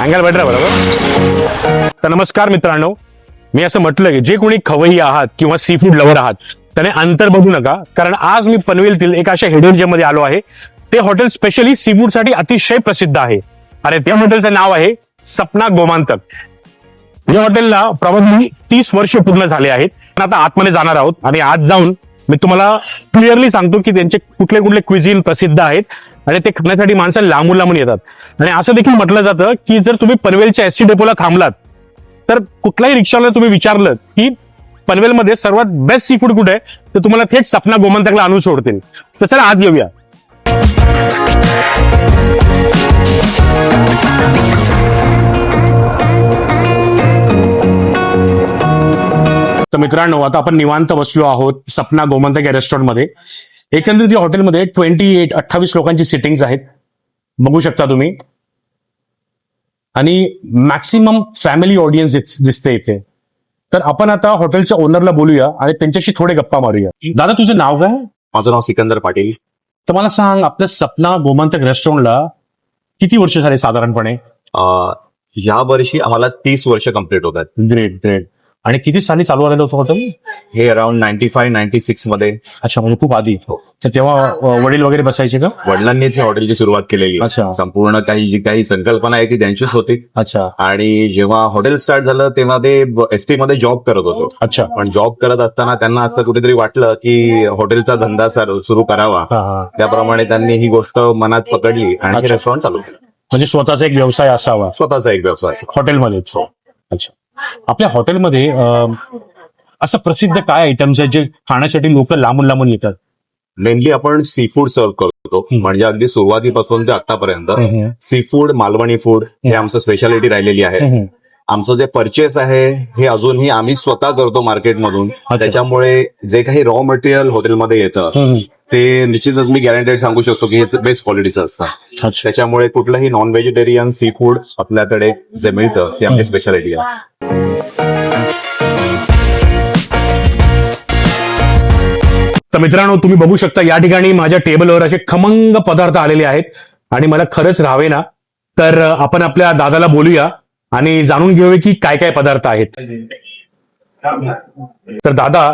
Angle better बरोबर. तर नमस्कार मित्रांनो, मी असं म्हटलं की जे कोणी खवय्ये आहात किंवा सी फूड लवर आहात त्याने अंतर बघू नका, कारण आज मी पनवेलतील एक अशा हिडन मध्ये आलो आहे. ते हॉटेल स्पेशली सी फूड साठी अतिशय प्रसिद्ध आहे. आणि त्या हॉटेलचं नाव आहे सपना गोमांतक. या हॉटेलला प्रॉब्ली 30 वर्ष पूर्ण झाले आहेत. आता आतमध्ये जाणार आहोत आणि आज जाऊन मी तुम्हाला क्लिअरली सांगतो की त्यांचे कुठले कुठले क्विझिन प्रसिद्ध आहेत आणि ते खाण्यासाठी माणसं लांबून लांबून येतात. आणि असं देखील म्हटलं जातं की जर तुम्ही पनवेलच्या एसटी डेपोला थांबलात तर कुठल्याही रिक्षावाला तुम्ही विचारलं की पनवेलमध्ये सर्वात बेस्ट सी फूड कुठे आहे, तर तुम्हाला थेट सपना गोमांतकला आणून सोडतील. तर चला आत येऊया. तर मित्रांनो, आता आपण निवांत बसलो आहोत सपना गोमांतक या रेस्टॉरंटमध्ये. एकंदरीत या हॉटेलमध्ये 28 लोकांची सिटिंग्स आहेत, बघू शकता तुम्ही. आणि मॅक्सिमम फॅमिली ऑडियन्स दिसते इथे. तर आपण आता हॉटेलच्या ओनरला बोलूया आणि त्यांच्याशी थोडे गप्पा मारूया. दादा, तुझं नाव काय? माझं नाव सिकंदर पाटील. तर मला सांग, आपल्या सपना गोमांतक रेस्टॉरंटला किती वर्ष झाले साधारणपणे? या वर्षी आम्हाला 30 वर्ष कंप्लीट होत आहेत. Great great. आणि किती साली चालू आलेलं होतं हॉटेल? हे अराउंड 95-96 मध्ये. अच्छा, म्हणजे खूप आधी. तर तेव्हा वडील वगैरे बसायचे का? वडिलांनीच या हॉटेलची सुरुवात केलेली. अच्छा. संपूर्ण जी काही संकल्पना आहे ती त्यांचीच होती. अच्छा. आणि जेव्हा हॉटेल स्टार्ट झालं तेव्हा ते एसटी मध्ये जॉब करत होतो. अच्छा. पण जॉब करत असताना त्यांना असं कुठेतरी वाटलं की हॉटेलचा धंदा सुरू करावा. त्याप्रमाणे त्यांनी ही गोष्ट मनात पकडली आणि रेस्टॉरंट चालू केलं. म्हणजे स्वतःचा एक व्यवसाय असावा. स्वतःचा एक व्यवसाय हॉटेलमध्येच. अच्छा. आपल्या हॉटेलमध्ये असं प्रसिद्ध काय आयटम्स आहेत जे खाण्यासाठी लोक लांबून लांबून येतात? मेनली आपण सी फूड सर्व्ह करतो. म्हणजे अगदी सुरुवातीपासून ते आतापर्यंत सी फूड, मालवणी फूड हे आमचं स्पेशालिटी राहिलेली आहे. आमचं जे परचेस आहे हे अजूनही आम्ही स्वतः करतो मार्केटमधून. त्याच्यामुळे जे काही रॉ मटेरियल हॉटेलमध्ये येतं ते निश्चितच मी गॅरंटेड सांगू शकतो की हे बेस्ट क्वालिटीचं असतं. त्याच्यामुळे कुठलंही नॉन व्हेजिटेरियन सी फूड आपल्याकडे जे मिळतं ते आमची स्पेशालिटी आहे. तर मित्रांनो, तुम्ही बघू शकता या ठिकाणी माझ्या टेबलवर असे खमंग पदार्थ आलेले आहेत आणि मला खरंच राहावे ना, तर आपण आपल्या दादाला बोलूया आणि जाणून घेऊया की काय काय पदार्थ आहेत. तर दादा,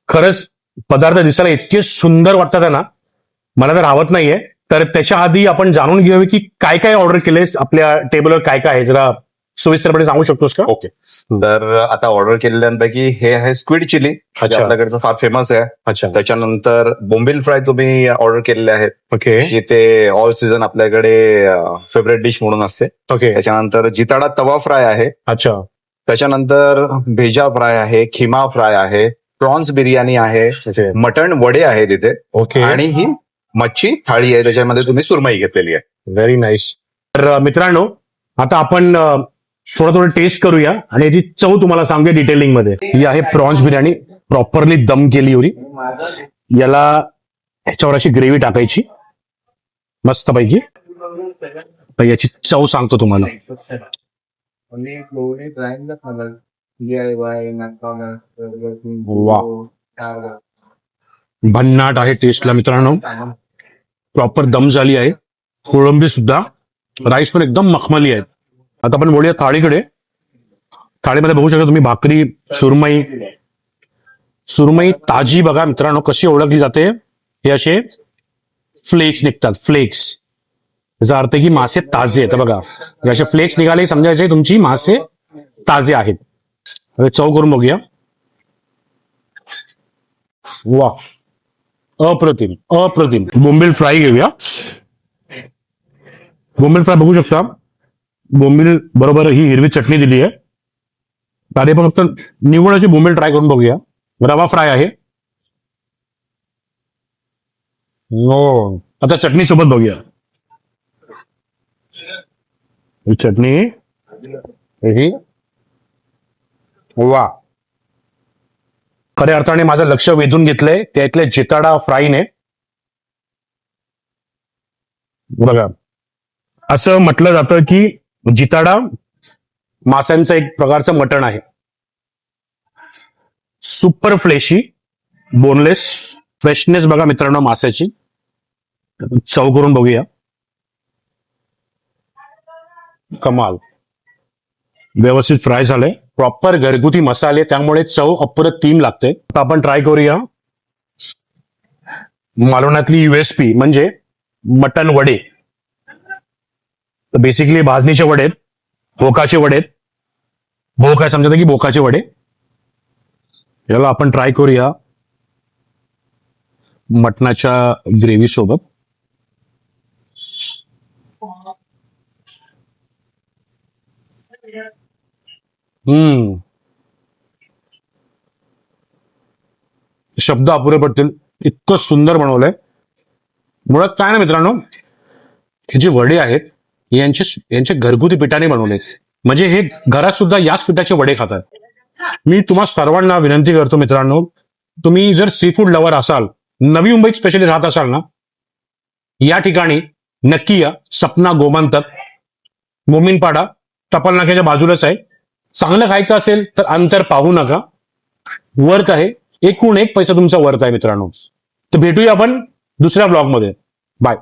खरंच पदार्थ दिसायला इतके सुंदर वाटतात ना, मला तर राहत नाहीये. तर त्याच्या आधी आपण जाणून घेऊया की काय काय ऑर्डर केलेस, आपल्या टेबलवर काय काय आहे, जरा सविस्तरपणे सांगू शकतोस का? ओके. तर आता ऑर्डर केलेल्यांपैकी हे आहे स्क्विड चिली, आपल्याकडचं फार फेमस आहे. अच्छा. त्याच्यानंतर बोंबील फ्राय तुम्ही ऑर्डर केलेले आहेत. ओके. की ते ऑल सीझन आपल्याकडे फेवरेट डिश म्हणून असते. ओके. त्याच्यानंतर जिताडा तवा फ्राय आहे. अच्छा. त्याच्यानंतर भेजा फ्राय आहे, खिमा फ्राय आहे, प्रॉन्स बिर्याणी आहे, मटण वडे आहे तिथे. ओके. आणि ही मच्छी थाळी आहे, त्याच्यामध्ये तुम्ही सुरमई घेतलेली आहे. Very nice. तर मित्रांनो, आता आपण थोडं टेस्ट करूया आणि याची चव तुम्हाला सांगूया डिटेलिंग मध्ये. ही आहे प्रॉन्स बिर्याणी, प्रॉपरली दम केली होती. याला ह्याच्यावर अशी ग्रेव्ही टाकायची मस्त पैकी. याची चव सांगतो तुम्हाला. वा, भन्नाट आहे टेस्टला मित्रांनो. प्रॉपर दम झाली आहे. कोळंबी सुद्धा, राईस पण एकदम मखमली आहेत. आता आपण बोलूया थाळीकडे. थाळीमध्ये बघू शकता तुम्ही भाकरी, सुरमई ताजी बघा मित्रांनो कशी ओळखली जाते. हे असे फ्लेक्स निघतात, फ्लेक्स. याचा अर्थ की मासे ताजे आहेत. बघा, असे फ्लेक्स निघाले समजायचे तुमची मासे ताजे आहेत. હવે चव करून बघूया. वा, अप्रतिम अप्रतिम. बोंबील फ्राय घेऊया. बोंबील फ्राय बघू शकता, बोंबील बरोबर ही हिरवी चटणी दिली आहे. तर पण फक्त निवड अशी बोंबील ट्राय करून बघूया. रवा फ्राय आहे. आता चटणी सोबत बघूया. ही चटणी, ही वा, खऱ्या अर्थाने माझं लक्ष वेधून घेतलंय त्यातल्या जिताडा फ्राईने. बघा, असं म्हटलं जातं की जिताडा माशांचं एक प्रकारचं मटण आहे. सुपर फ्लेशी, बोनलेस, फ्रेशनेस बघा मित्रांनो माशाची. चव करून बघूया. कमाल. व्यवस्थित फ्राय झालंय. प्रॉपर घरगुती मसाले, त्यामुळे चव अप्रतिम लागते. आता आपण ट्राय करूया मालवणातली USP म्हणजे मटन वडे. बेसिकली भाजणीचे वडे आहेत, भोकाचे वडे आहेत. भोक काय समजतं की भोकाचे वडे. याला आपण ट्राय करूया मटणाच्या ग्रेव्ही सोबत. शब्द अपुरे पडतील, इतकं सुंदर बनवलंय. मुळात काय ना मित्रांनो, हे जे वडे आहेत यांचे घरगुती पिठाने बनवले. म्हणजे हे घरात सुद्धा याच पिठाचे वडे खातात. मी तुम्हा सर्वांना विनंती करतो मित्रांनो, तुम्ही जर सी फूड लवर असाल, नवी मुंबईत स्पेशली राहत असाल ना, या ठिकाणी नक्की या. सपना गोमंतक, मोमीनपाडा, टपाल नाक्याच्या बाजूलाच आहे. चांगलं खायचं असेल तर अंतर पाहू नका, वर्थ आहे. एकूण एक पैसा तुमचा वर्थ आहे मित्रांनो. तर भेटूया आपण दुसऱ्या ब्लॉगमध्ये. बाय.